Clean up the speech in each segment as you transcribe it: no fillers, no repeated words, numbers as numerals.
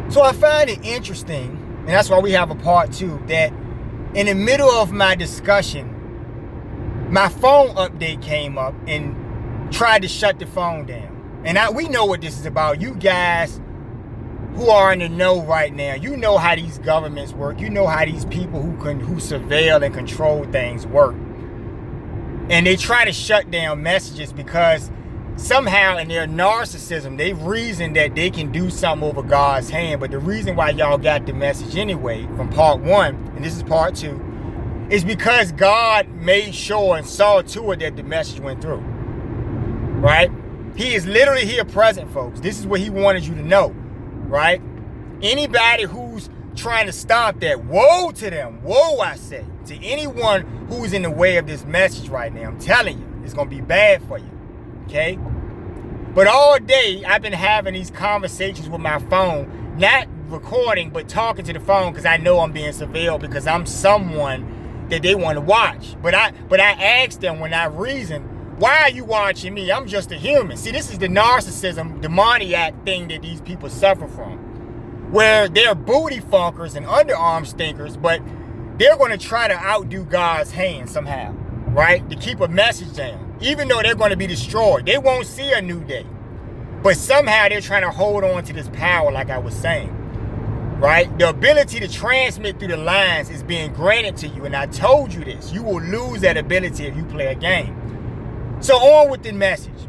So I find it interesting, and that's why we have a part 2, that in the middle of my discussion, my phone update came up and tried to shut the phone down. And we know what this is about. You guys who are in the know right now, you know how these governments work. You know how these people who surveil and control things work. And they try to shut down messages because somehow in their narcissism, they reason that they can do something over God's hand. But the reason why y'all got the message anyway from part 1, and this is part 2, is because God made sure and saw to it that the message went through. Right? He is literally here present, folks. This is what he wanted you to know. Right? Anybody who's trying to stop that, woe to them. Woe, I say. To anyone who's in the way of this message right now, I'm telling you, it's going to be bad for you. Okay? But all day, I've been having these conversations with my phone, not recording, but talking to the phone because I know I'm being surveilled because I'm someone that they want to watch. But I asked them when I reasoned, why are you watching me? I'm just a human. See, this is the narcissism, demoniac thing that these people suffer from. Where they're booty funkers and underarm stinkers, but they're going to try to outdo God's hand somehow, right? To keep a message down. Even though they're going to be destroyed. They won't see a new day. But somehow they're trying to hold on to this power, like I was saying. Right? The ability to transmit through the lines is being granted to you. And I told you this. You will lose that ability if you play a game. So on with the message.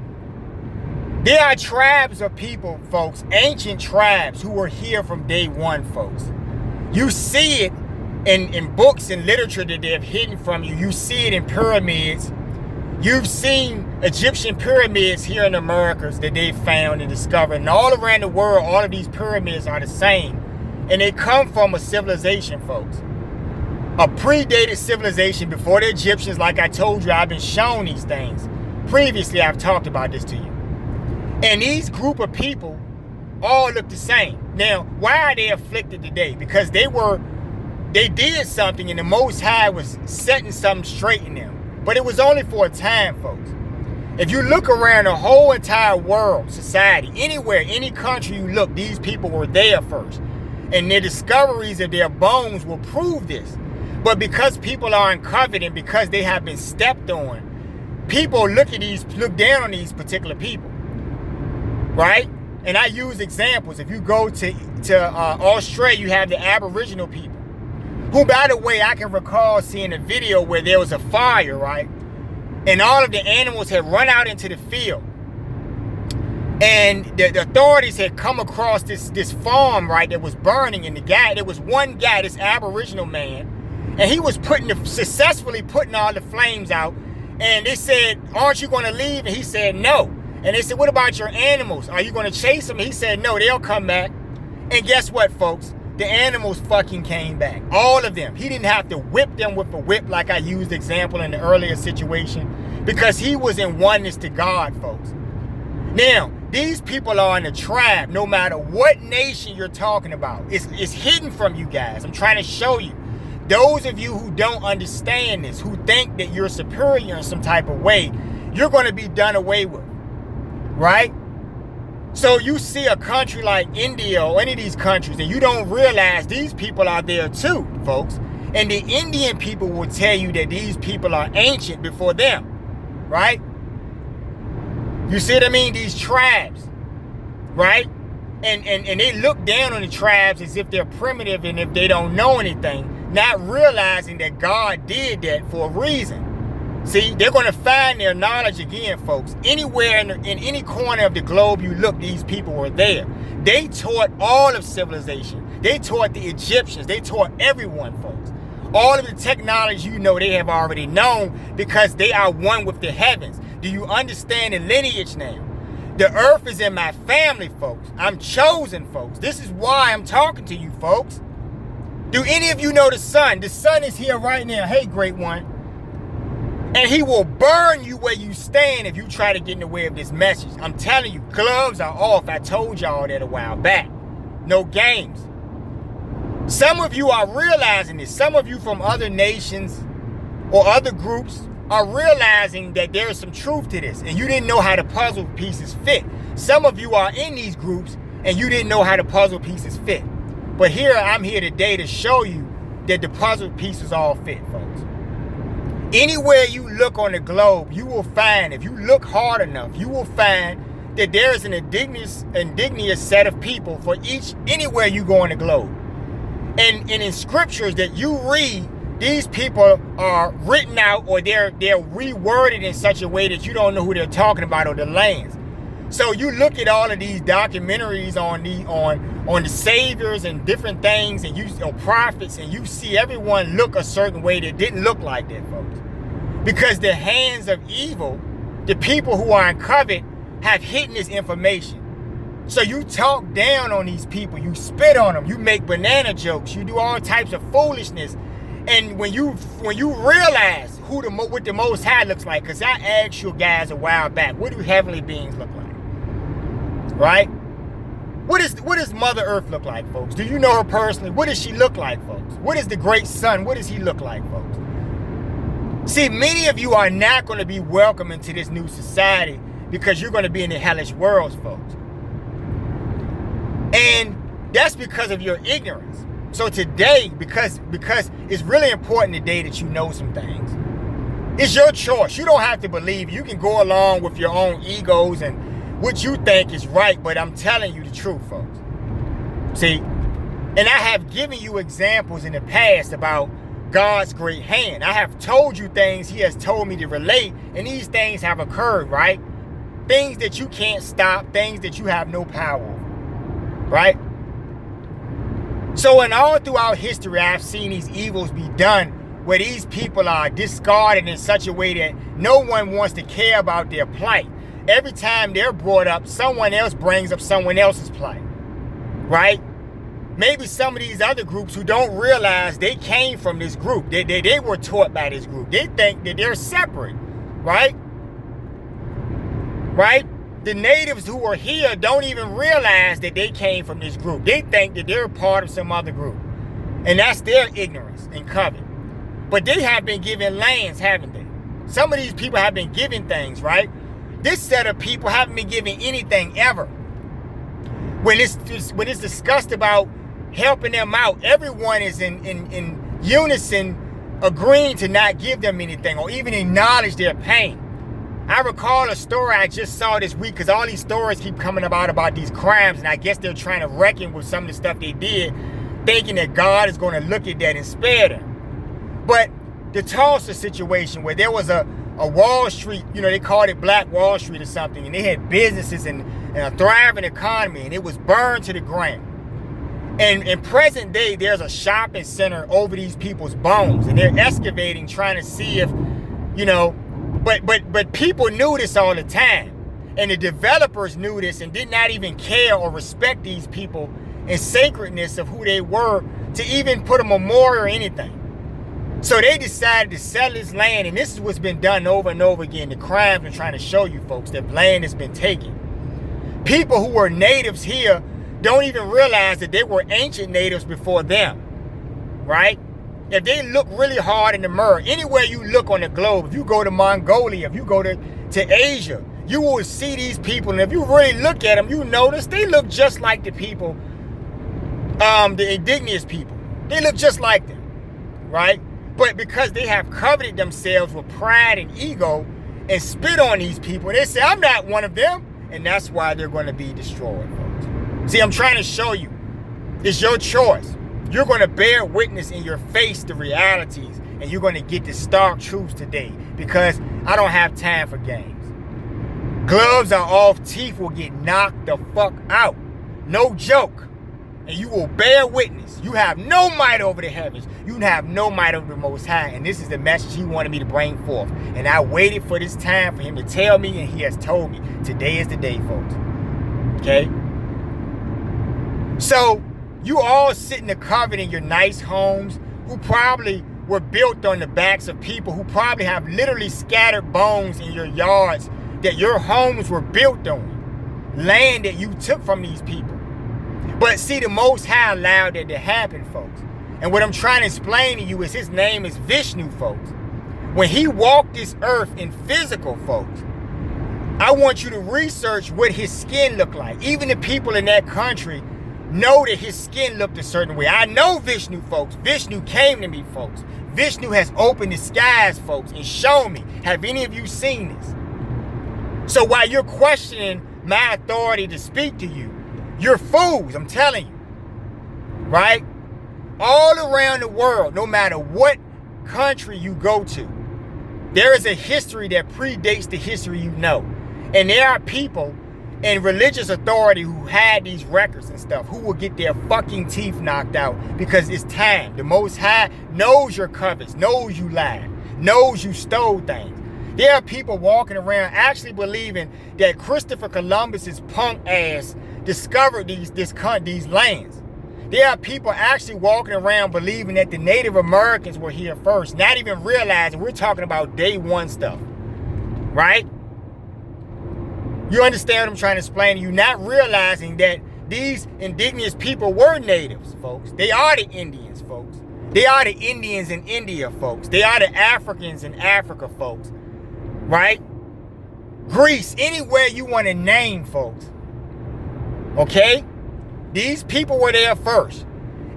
There are tribes of people, folks, ancient tribes who were here from day one, folks. You see it in books and literature that they have hidden from you. You see it in pyramids. You've seen Egyptian pyramids here in Americas that they found and discovered. And all around the world, all of these pyramids are the same. And they come from a civilization, folks. A predated civilization before the Egyptians. Like I told you, I've been shown these things. Previously, I've talked about this to you. And these group of people all look the same. Now, why are they afflicted today? Because they did something and the Most High was setting something straight in them. But it was only for a time, folks. If you look around the whole entire world, society, anywhere, any country you look, these people were there first. And their discoveries of their bones will prove this. But because people are uncovered and because they have been stepped on, people look down on these particular people. Right? And I use examples. If you go to Australia, you have the Aboriginal people. Who, by the way, I can recall seeing a video where there was a fire, right? And all of the animals had run out into the field. And the authorities had come across this farm, right, that was burning. And there was one guy, this Aboriginal man, and he was successfully putting all the flames out. And they said, aren't you going to leave? And he said, no. And they said, what about your animals? Are you going to chase them? He said, no, they'll come back. And guess what, folks? The animals fucking came back. All of them. He didn't have to whip them with a whip like I used example in the earlier situation because he was in oneness to God, folks. Now, these people are in a tribe no matter what nation you're talking about. It's hidden from you guys. I'm trying to show you. Those of you who don't understand this, who think that you're superior in some type of way, you're going to be done away with. Right? So you see a country like India or any of these countries and you don't realize these people are there too, folks. And the Indian people will tell you that these people are ancient before them. Right? You see what I mean? These tribes. Right? And they look down on the tribes as if they're primitive and if they don't know anything, not realizing that God did that for a reason. See, they're going to find their knowledge again, folks. Anywhere in any corner of the globe you look, these people were there. They taught all of civilization. They taught the Egyptians. They taught everyone, folks. All of the technology you know they have already known because they are one with the heavens. Do you understand the lineage now? The earth is in my family, folks. I'm chosen, folks. This is why I'm talking to you, folks. Do any of you know the sun? The sun is here right now. Hey, great one. And he will burn you where you stand if you try to get in the way of this message. I'm telling you, gloves are off. I told y'all that a while back. No games. Some of you are realizing this. Some of you from other nations or other groups are realizing that there is some truth to this. And you didn't know how the puzzle pieces fit. Some of you are in these groups and you didn't know how the puzzle pieces fit. But I'm here today to show you that the puzzle pieces all fit, folks. Anywhere you look on the globe, you will find, if you look hard enough, you will find that there is an indigenous set of people for anywhere you go on the globe. And in scriptures that you read, these people are written out, or they're reworded in such a way that you don't know who they're talking about or the lands. So you look at all of these documentaries on the saviors and different things, and prophets, and you see everyone look a certain way that didn't look like that, folks. Because the hands of evil, the people who are in covet, have hidden this information. So you talk down on these people, you spit on them, you make banana jokes, you do all types of foolishness. And when you realize what the Most High looks like, because I asked you guys a while back, what do heavenly beings look like? Right? What does Mother Earth look like, folks? Do you know her personally? What does she look like, folks? What is the great sun? What does he look like, folks? See, many of you are not going to be welcome into this new society because you're going to be in the hellish worlds, folks. And that's because of your ignorance. So today, because it's really important today that you know some things. It's your choice. You don't have to believe. You can go along with your own egos and what you think is right, but I'm telling you the truth, folks. See, and I have given you examples in the past about God's great hand. I have told you things he has told me to relate, and these things have occurred, right? Things that you can't stop, things that you have no power over, right? So in all throughout history, I've seen these evils be done where these people are discarded in such a way that no one wants to care about their plight. Every time they're brought up, someone else brings up someone else's plight, right? Maybe some of these other groups who don't realize they came from this group. They were taught by this group. They think that they're separate, right? Right? The natives who are here don't even realize that they came from this group. They think that they're part of some other group. And that's their ignorance and covet. But they have been given lands, haven't they? Some of these people have been given things, right? This set of people haven't been given anything ever. When it's discussed about helping them out, everyone is in unison agreeing to not give them anything or even acknowledge their pain. I recall a story I just saw this week, because all these stories keep coming about these crimes, and I guess they're trying to reckon with some of the stuff they did, thinking that God is going to look at that and spare them. But the Tulsa situation, where there was a Wall Street, they called it Black Wall Street or something, and they had businesses and a thriving economy, and it was burned to the ground. And in present day, there's a shopping center over these people's bones, and they're excavating, trying to see if, but people knew this all the time. And the developers knew this and did not even care or respect these people and sacredness of who they were to even put a memorial or anything. So they decided to sell this land, and this is what's been done over and over again. The crimes are trying to show you folks that land has been taken. People who were natives here don't even realize that they were ancient natives before them, right? If they look really hard in the mirror, anywhere you look on the globe, if you go to Mongolia, if you go to Asia, you will see these people, and if you really look at them, you notice they look just like the people, the indigenous people. They look just like them, right? But because they have coveted themselves with pride and ego and spit on these people, they say, I'm not one of them, and that's why they're going to be destroyed, folks. See, I'm trying to show you, it's your choice. You're going to bear witness in your face the realities, and you're going to get the stark truths today, because I don't have time for games. Gloves are off, teeth will get knocked the fuck out. No joke. And you will bear witness. You have no might over the heavens. You have no might over the Most High. And this is the message he wanted me to bring forth. And I waited for this time for him to tell me, and he has told me. Today is the day, folks. Okay? So, you all sit in the covet in your nice homes, who probably were built on the backs of people who probably have literally scattered bones in your yards that your homes were built on. Land that you took from these people. But see, the Most High allowed that to happen, folks. And what I'm trying to explain to you is his name is Vishnu, folks. When he walked this earth in physical, folks, I want you to research what his skin looked like. Even the people in that country know that his skin looked a certain way. I know Vishnu, folks. Vishnu came to me, folks. Vishnu has opened the skies, folks, and shown me. Have any of you seen this? So while you're questioning my authority to speak to you, you're fools, I'm telling you. Right? All around the world, no matter what country you go to, there is a history that predates the history you know. And there are people in religious authority who had these records and stuff who will get their fucking teeth knocked out because it's time. The Most High knows your covets, knows you lied, knows you stole things. There are people walking around actually believing that Christopher Columbus's punk ass discovered these lands. There are people actually walking around believing that the Native Americans were here first, not even realizing we're talking about day one stuff, right? You understand what I'm trying to explain to you? Not realizing that these indigenous people were natives, folks. They are the Indians, folks. They are the Indians in India, folks. They are the Africans in Africa, folks. Right? Greece, anywhere you want to name, folks. Okay? These people were there first.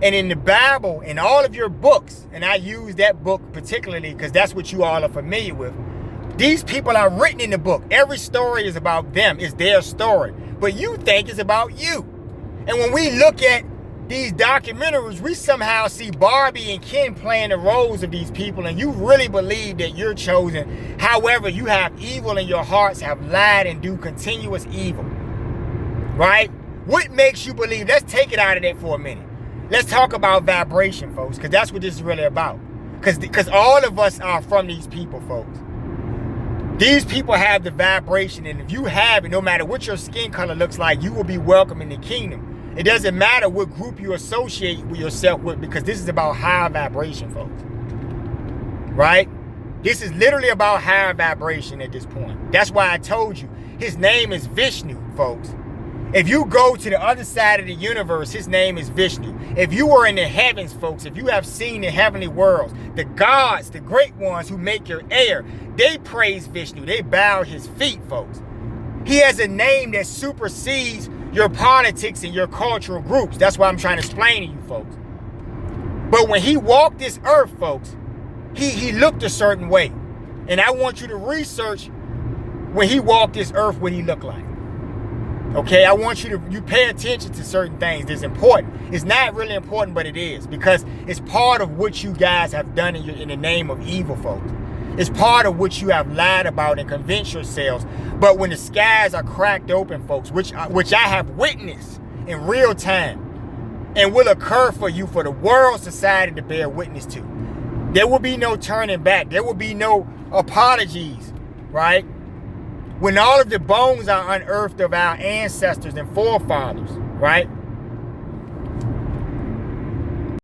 And in the Bible, in all of your books, and I use that book particularly because that's what you all are familiar with, these people are written in the book. Every story is about them. It's their story. But you think it's about you. And when we look at these documentaries, we somehow see Barbie and Ken playing the roles of these people, and you really believe that you're chosen. However, you have evil in your hearts, have lied and do continuous evil. Right? What makes you believe? Let's take it out of that for a minute. Let's talk about vibration, folks, because that's what this is really about. Because all of us are from these people, folks. These people have the vibration, and if you have it, no matter what your skin color looks like, you will be welcome in the kingdom. It doesn't matter what group you associate with yourself with, because this is about high vibration, folks. Right? This is literally about high vibration at this point. That's why I told you, his name is Vishnu, folks. If you go to the other side of the universe, his name is Vishnu. If you were in the heavens, folks, if you have seen the heavenly worlds, the gods, the great ones who make your air, they praise Vishnu. They bow his feet, folks. He has a name that supersedes your politics and your cultural groups. That's why I'm trying to explain to you, folks. But when he walked this earth, folks, he looked a certain way. And I want you to research when he walked this earth what he looked like. Okay, I want you pay attention to certain things that's important. It's not really important, but it is, because it's part of what you guys have done in the name of evil, folks. It's part of what you have lied about and convinced yourselves. But when the skies are cracked open, folks, which I have witnessed in real time and will occur for you, for the world society to bear witness to, there will be no turning back. There will be no apologies, right? When all of the bones are unearthed of our ancestors and forefathers, right?